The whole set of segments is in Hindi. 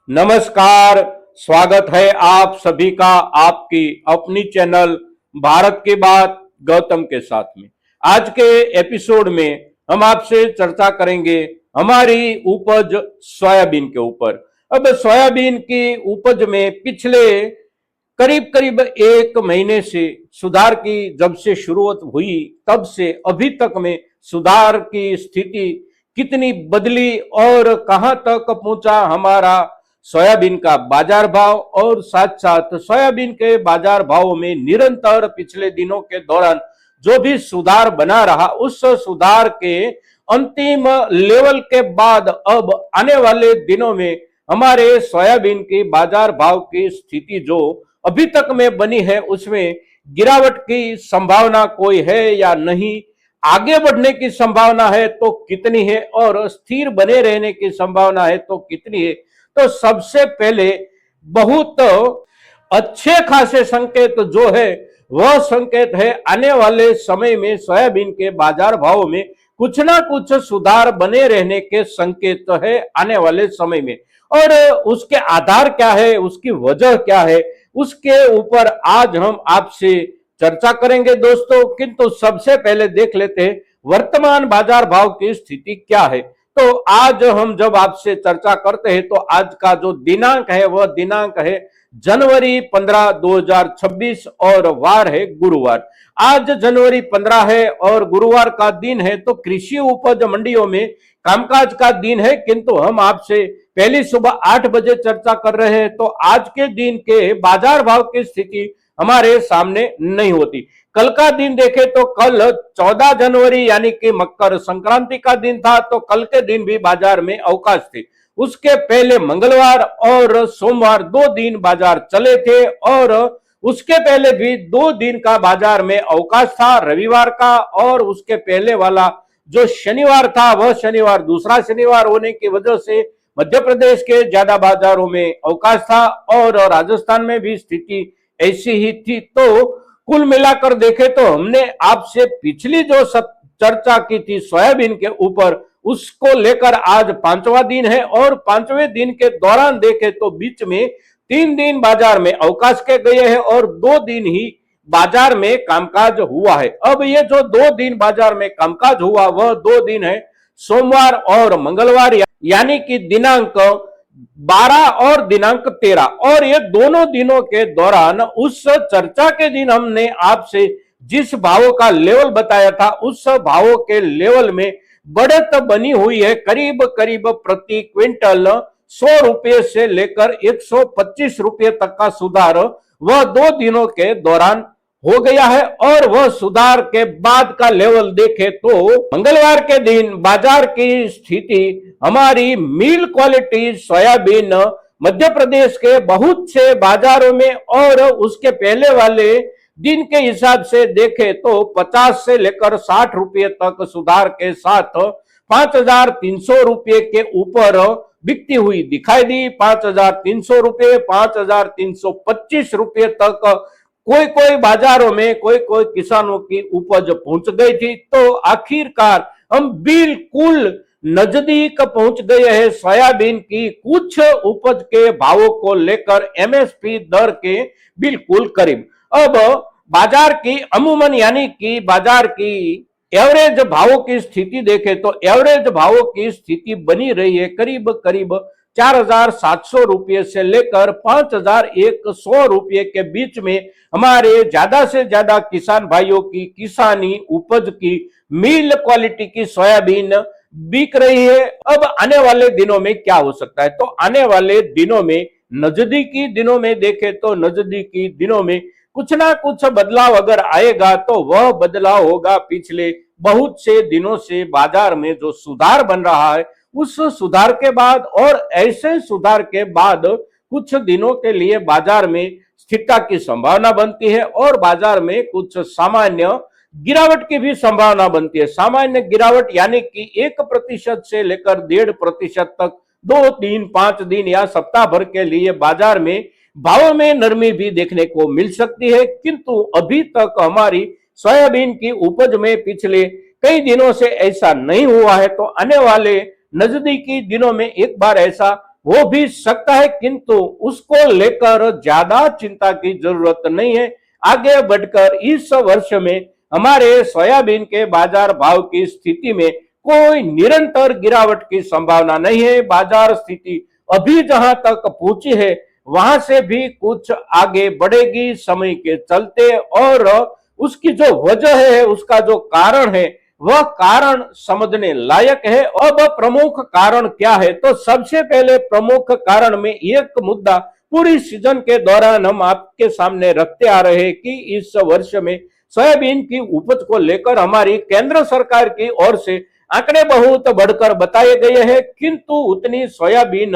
नमस्कार। स्वागत है आप सभी का आपकी अपनी चैनल भारत की बात गौतम के साथ में। आज के एपिसोड में हम आपसे चर्चा करेंगे हमारी उपज सोयाबीन के ऊपर। अब सोयाबीन की उपज में पिछले करीब करीब एक महीने से सुधार की जब से शुरुआत हुई तब से अभी तक में सुधार की स्थिति कितनी बदली और कहां तक पहुंचा हमारा सोयाबीन का बाजार भाव, और साथ साथ सोयाबीन के बाजार भाव में निरंतर पिछले दिनों के दौरान जो भी सुधार बना रहा, उस सुधार के अंतिम लेवल के बाद अब आने वाले दिनों में हमारे सोयाबीन की बाजार भाव की स्थिति जो अभी तक में बनी है उसमें गिरावट की संभावना कोई है या नहीं, आगे बढ़ने की संभावना है तो कितनी है, और स्थिर बने रहने की संभावना है तो कितनी है। तो सबसे पहले बहुत अच्छे खासे संकेत जो है वह संकेत है आने वाले समय में सोयाबीन के बाजार भाव में कुछ ना कुछ सुधार बने रहने के संकेत है आने वाले समय में। और उसके आधार क्या है, उसकी वजह क्या है, उसके ऊपर आज हम आपसे चर्चा करेंगे दोस्तों। किंतु सबसे पहले देख लेते हैं वर्तमान बाजार भाव की स्थिति क्या है। तो आज हम जब आपसे चर्चा करते हैं तो आज का जो दिनांक है वह दिनांक है जनवरी 15, 2026 और वार है गुरुवार। आज जनवरी 15 है और गुरुवार का दिन है, तो कृषि उपज मंडियों में कामकाज का दिन है। किंतु हम आपसे पहली सुबह 8 बजे चर्चा कर रहे हैं, तो आज के दिन के बाजार भाव की स्थिति हमारे सामने नहीं होती। कल का दिन देखें तो कल 14 जनवरी यानी कि मकर संक्रांति का दिन था, तो कल के दिन भी बाजार में अवकाश थे। उसके पहले मंगलवार और सोमवार 2 दिन बाजार चले थे, और उसके पहले भी 2 दिन का बाजार में अवकाश था, रविवार का, और उसके पहले वाला जो शनिवार था वह शनिवार दूसरा शनिवार होने की वजह से मध्य प्रदेश के ज्यादा बाजारों में अवकाश था, और राजस्थान में भी स्थिति ऐसी ही थी। तो कुल मिलाकर देखें तो हमने आपसे पिछली जो चर्चा की थी सोयाबीन के ऊपर, उसको लेकर आज 5वां दिन है, और 5वें दिन के दौरान देखें तो बीच में 3 दिन बाजार में अवकाश के गए हैं और 2 दिन ही बाजार में कामकाज हुआ है। अब ये जो 2 दिन बाजार में कामकाज हुआ वह 2 दिन है सोमवार और मंगलवार, यानी कि दिनांक 12 और दिनांक 13, और ये दोनों दिनों के दौरान उस चर्चा के दिन हमने आपसे जिस भावों का लेवल बताया था उस भावों के लेवल में बढ़त बनी हुई है। करीब करीब प्रति क्विंटल 100 रुपये से लेकर 125 रुपये तक का सुधार वह 2 दिनों के दौरान हो गया है। और वह सुधार के बाद का लेवल देखे तो मंगलवार के दिन बाजार की स्थिति हमारी मिल क्वालिटी सोयाबीन मध्य प्रदेश के बहुत से बाजारों में और उसके पहले वाले दिन के हिसाब से देखे तो 50 से लेकर 60 रुपये तक सुधार के साथ 5,300 रुपये के ऊपर बिकती हुई दिखाई दी। 5,300 रुपये, 5,325 रुपये तक कोई कोई बाजारों में कोई कोई किसानों की उपज पहुंच गई थी। तो आखिरकार हम बिल्कुल नजदीक पहुंच गए हैं सोयाबीन की कुछ उपज के भावों को लेकर एमएसपी दर के बिल्कुल करीब। अब बाजार की अमूमन यानी कि बाजार की एवरेज भावों की स्थिति देखें तो एवरेज भावों की स्थिति बनी रही है करीब करीब 4,700 रुपये से लेकर 5,100 रुपये के बीच में। हमारे ज्यादा से ज्यादा किसान भाइयों की किसानी उपज की मिल क्वालिटी की सोयाबीन बिक रही है। अब आने वाले दिनों में क्या हो सकता है, तो आने वाले दिनों में नजदीकी दिनों में देखें तो नजदीकी दिनों में कुछ ना कुछ बदलाव अगर आएगा तो वह बदलाव होगा पिछले बहुत से दिनों से बाजार में जो सुधार बन रहा है उस सुधार के बाद, और ऐसे सुधार के बाद कुछ दिनों के लिए बाजार में स्थिरता की संभावना बनती है और बाजार में कुछ सामान्य गिरावट की भी संभावना बनती है। सामान्य गिरावट यानी कि 1% से लेकर 1.5% तक 2, 3, 5 दिन या सप्ताह भर के लिए बाजार में भावों में नरमी भी देखने को मिल सकती है। किंतु अभी तक हमारी सोयाबीन की उपज में पिछले कई दिनों से ऐसा नहीं हुआ है, तो आने वाले नजदीकी दिनों में एक बार ऐसा हो भी सकता है, किंतु उसको लेकर ज्यादा चिंता की जरूरत नहीं है। आगे बढ़कर इस वर्ष में हमारे सोयाबीन के बाजार भाव की स्थिति में कोई निरंतर गिरावट की संभावना नहीं है। बाजार स्थिति अभी जहां तक पहुंची है वहां से भी कुछ आगे बढ़ेगी समय के चलते, और उसकी जो वजह है, उसका जो कारण है, वह कारण समझने लायक है। अब प्रमुख कारण क्या है, तो सबसे पहले प्रमुख कारण में एक मुद्दा पूरी सीजन के दौरान हम आपके सामने रखते आ रहे हैं कि इस वर्ष में सोयाबीन की उपज को लेकर हमारी केंद्र सरकार की ओर से आंकड़े बहुत बढ़कर बताए गए हैं, किंतु उतनी सोयाबीन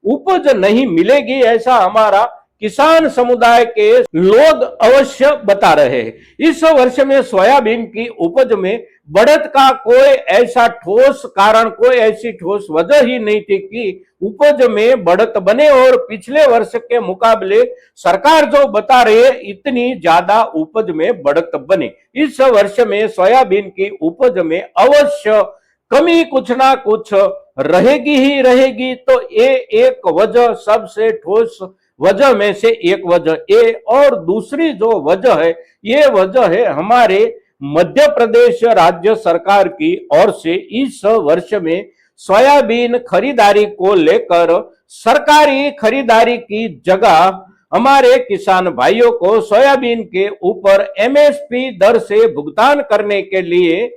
उपज नहीं मिलेगी, ऐसा हमारा किसान समुदाय के लोग अवश्य बता रहे हैं। इस वर्ष में सोयाबीन की उपज में बढ़त का कोई ऐसा ठोस कारण, कोई ऐसी ठोस वजह ही नहीं थी कि उपज में बढ़त बने, और पिछले वर्ष के मुकाबले सरकार जो बता रही है इतनी ज्यादा उपज में बढ़त बने। इस वर्ष में सोयाबीन की उपज में अवश्य कमी कुछ ना कुछ रहेगी ही रहेगी। तो ये एक वजह, सबसे ठोस वजह में से एक वजह ये, और दूसरी जो वजह है, ये वजह है हमारे मध्य प्रदेश राज्य सरकार की ओर से इस वर्ष में सोयाबीन खरीदारी को लेकर सरकारी खरीदारी की जगह हमारे किसान भाइयों को सोयाबीन के ऊपर एमएसपी दर से भुगतान करने के लिए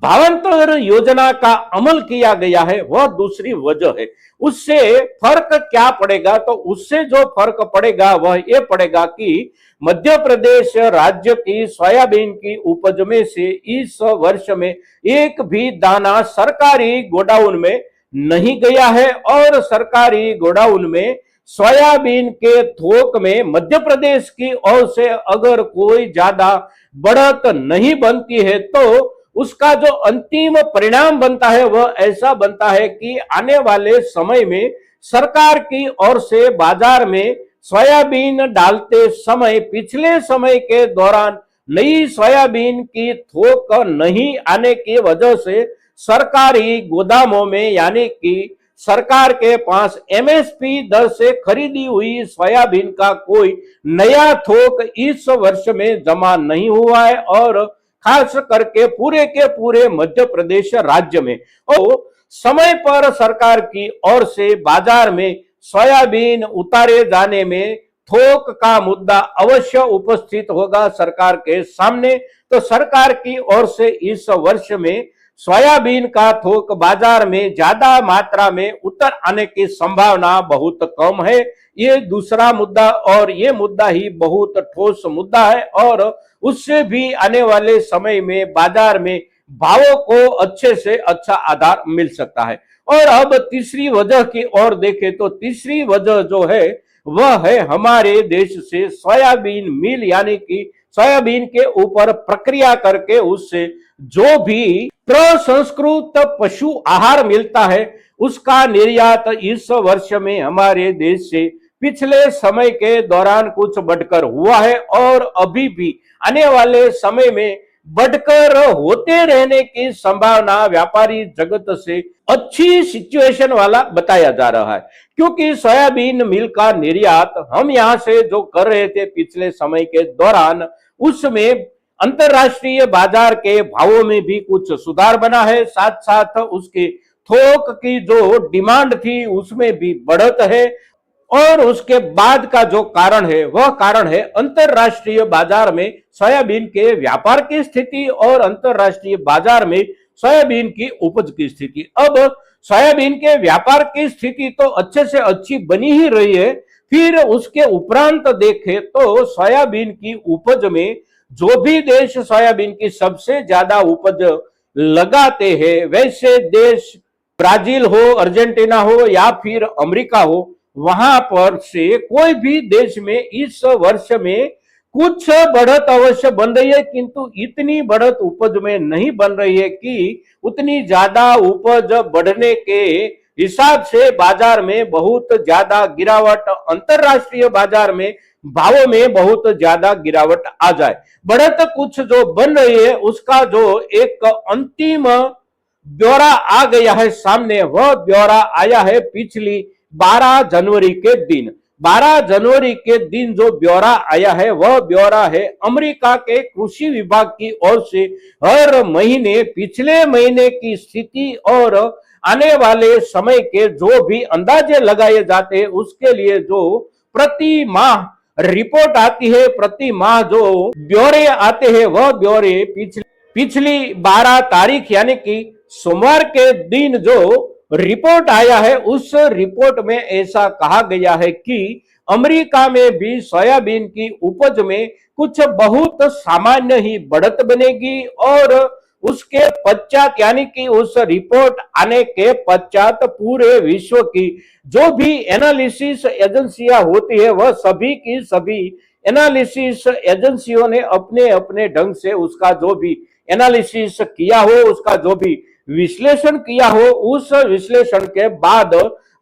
भावांतर योजना का अमल किया गया है, वह दूसरी वजह है। उससे फर्क क्या पड़ेगा, तो उससे जो फर्क पड़ेगा वह ये पड़ेगा कि मध्य प्रदेश राज्य की सोयाबीन की उपज में से इस वर्ष में एक भी दाना सरकारी गोडाउन में नहीं गया है, और सरकारी गोडाउन में सोयाबीन के थोक में मध्य प्रदेश की ओर से अगर कोई ज्यादा बढ़त नहीं बनती है तो उसका जो अंतिम परिणाम बनता है वह ऐसा बनता है कि आने वाले समय में सरकार की ओर से बाजार में सोयाबीन डालते समय पिछले समय के दौरान नई सोयाबीन की थोक नहीं आने की वजह से सरकारी गोदामों में, यानी कि सरकार के पास एमएसपी दर से खरीदी हुई सोयाबीन का कोई नया थोक इस वर्ष में जमा नहीं हुआ है, और खास करके पूरे के पूरे मध्य प्रदेश राज्य में। और समय पर सरकार की ओर से बाजार में सोयाबीन उतारे जाने में थोक का मुद्दा अवश्य उपस्थित होगा सरकार के सामने। तो सरकार की ओर से इस वर्ष में सोयाबीन का थोक बाजार में ज्यादा मात्रा में उतर आने की संभावना बहुत कम है। ये दूसरा मुद्दा, और ये मुद्दा ही बहुत ठोस मुद्दा है, और उससे भी आने वाले समय में बाजार में भावों को अच्छे से अच्छा आधार मिल सकता है। और अब तीसरी वजह की ओर देखें तो तीसरी वजह जो है वह है हमारे देश से सोयाबीन मिल, यानी कि सोयाबीन के ऊपर प्रक्रिया करके उससे जो भी प्रसंस्कृत पशु आहार मिलता है उसका निर्यात इस वर्ष में हमारे देश से पिछले समय के दौरान कुछ बढ़कर हुआ है, और अभी भी आने वाले समय में बढ़कर होते रहने की संभावना व्यापारी जगत से अच्छी सिचुएशन वाला बताया जा रहा है। क्योंकि सोयाबीन मिल का निर्यात हम यहां से जो कर रहे थे पिछले समय के दौरान, उसमें अंतरराष्ट्रीय बाजार के भावों में भी कुछ सुधार बना है, साथ साथ उसके थोक की जो डिमांड थी उसमें भी बढ़त है। और उसके बाद का जो कारण है वह कारण है अंतरराष्ट्रीय बाजार में सोयाबीन के व्यापार की स्थिति और अंतरराष्ट्रीय बाजार में सोयाबीन की उपज की स्थिति। अब सोयाबीन के व्यापार की स्थिति तो अच्छे से अच्छी बनी ही रही है, फिर उसके उपरांत देखें तो सोयाबीन की उपज में जो भी देश सोयाबीन की सबसे ज्यादा उपज लगाते हैं, वैसे देश ब्राजील हो, अर्जेंटीना हो या फिर अमेरिका हो, वहां पर से कोई भी देश में इस वर्ष में कुछ बढ़त अवश्य बन रही है, किंतु इतनी बढ़त उपज में नहीं बन रही है कि उतनी ज्यादा उपज बढ़ने के हिसाब से बाजार में बहुत ज्यादा गिरावट, अंतरराष्ट्रीय बाजार में भावों में बहुत ज्यादा गिरावट आ जाए। बढ़त कुछ जो बन रही है उसका जो एक अंतिम ब्यौरा आ गया है सामने, वह ब्यौरा आया है पिछली 12 जनवरी के दिन। 12 जनवरी के दिन जो ब्यौरा आया है वह ब्यौरा है अमेरिका के कृषि विभाग की ओर से हर महीने पिछले महीने की स्थिति और आने वाले समय के जो भी अंदाजे लगाए जाते हैं उसके लिए जो प्रति माह रिपोर्ट आती है, प्रति माह जो ब्यौरे आते हैं वह ब्यौरे पिछली 12 तारीख यानी कि सोमवार के दिन जो रिपोर्ट आया है उस रिपोर्ट में ऐसा कहा गया है कि अमेरिका में भी सोयाबीन की उपज में कुछ बहुत सामान्य ही बढ़त बनेगी और उसके पश्चात यानी कि उस रिपोर्ट आने के पश्चात पूरे विश्व की जो भी एनालिसिस एजेंसियां होती है वह सभी की सभी एनालिसिस एजेंसियों ने अपने अपने ढंग से उसका जो भी एनालिसिस किया हो, उसका जो भी विश्लेषण किया हो, उस विश्लेषण के बाद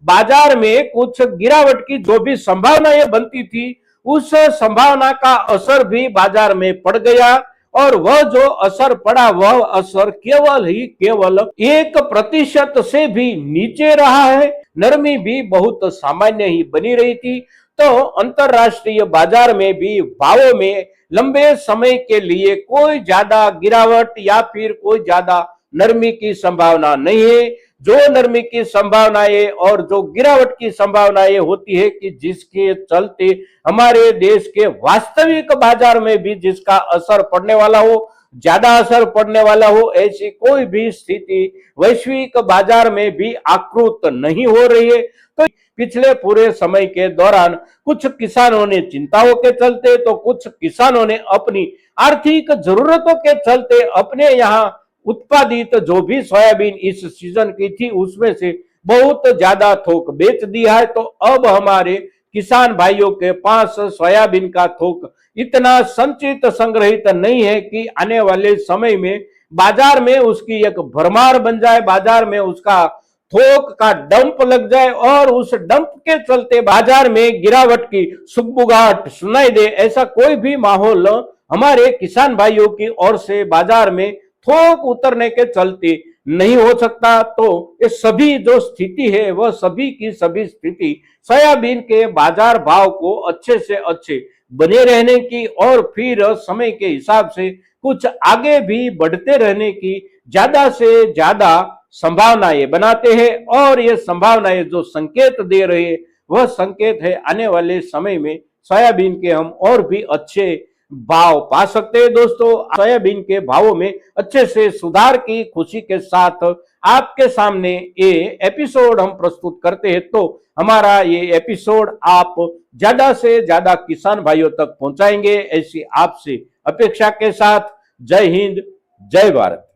बाजार में कुछ गिरावट की जो भी संभावनाएं बनती थी उस संभावना का असर भी बाजार में पड़ गया और वह जो असर पड़ा वह असर केवल ही केवल 1% से भी नीचे रहा है। नरमी भी बहुत सामान्य ही बनी रही थी। तो अंतरराष्ट्रीय बाजार में भी भावों में लंबे समय के लिए कोई ज्यादा गिरावट या फिर कोई ज्यादा नरमी की संभावना नहीं है। जो नरमी की संभावनाएं और जो गिरावट की संभावनाएं होती है कि जिसके चलते हमारे देश के वास्तविक बाजार में भी जिसका असर पड़ने वाला हो, ज्यादा असर पड़ने वाला हो, ऐसी कोई भी स्थिति वैश्विक बाजार में भी आकृत नहीं हो रही है। तो पिछले पूरे समय के दौरान कुछ किसानों ने चिंताओं के चलते तो कुछ किसानों ने अपनी आर्थिक जरूरतों के चलते अपने यहाँ उत्पादित जो भी सोयाबीन इस सीजन की थी उसमें से बहुत ज्यादा थोक बेच दिया है। तो अब हमारे किसान भाइयों के पास सोयाबीन का थोक इतना संचित संग्रहित नहीं है कि आने वाले समय में बाजार में उसकी एक भरमार बन जाए, बाजार में उसका थोक का डंप लग जाए और उस डंप के चलते बाजार में गिरावट की सुगबुगाहट सुनाई दे। ऐसा कोई भी माहौल हमारे किसान भाइयों की ओर से बाजार में थोक उतरने के चलते नहीं हो सकता। तो ये सभी जो स्थिति है वह सभी की सभी स्थिति सोयाबीन के बाजार भाव को अच्छे से अच्छे बने रहने की और फिर समय के हिसाब से कुछ आगे भी बढ़ते रहने की ज्यादा से ज्यादा संभावनाएं बनाते हैं। और ये संभावनाएं जो संकेत दे रहे हैं वह संकेत है आने वाले समय में सोयाबीन के हम और भी अच्छे भाव पा सकते हैं। दोस्तों, सोयाबीन के भावों में अच्छे से सुधार की खुशी के साथ आपके सामने ये एपिसोड हम प्रस्तुत करते हैं। तो हमारा ये एपिसोड आप ज्यादा से ज्यादा किसान भाइयों तक पहुंचाएंगे ऐसी आपसे अपेक्षा के साथ। जय हिंद, जय भारत।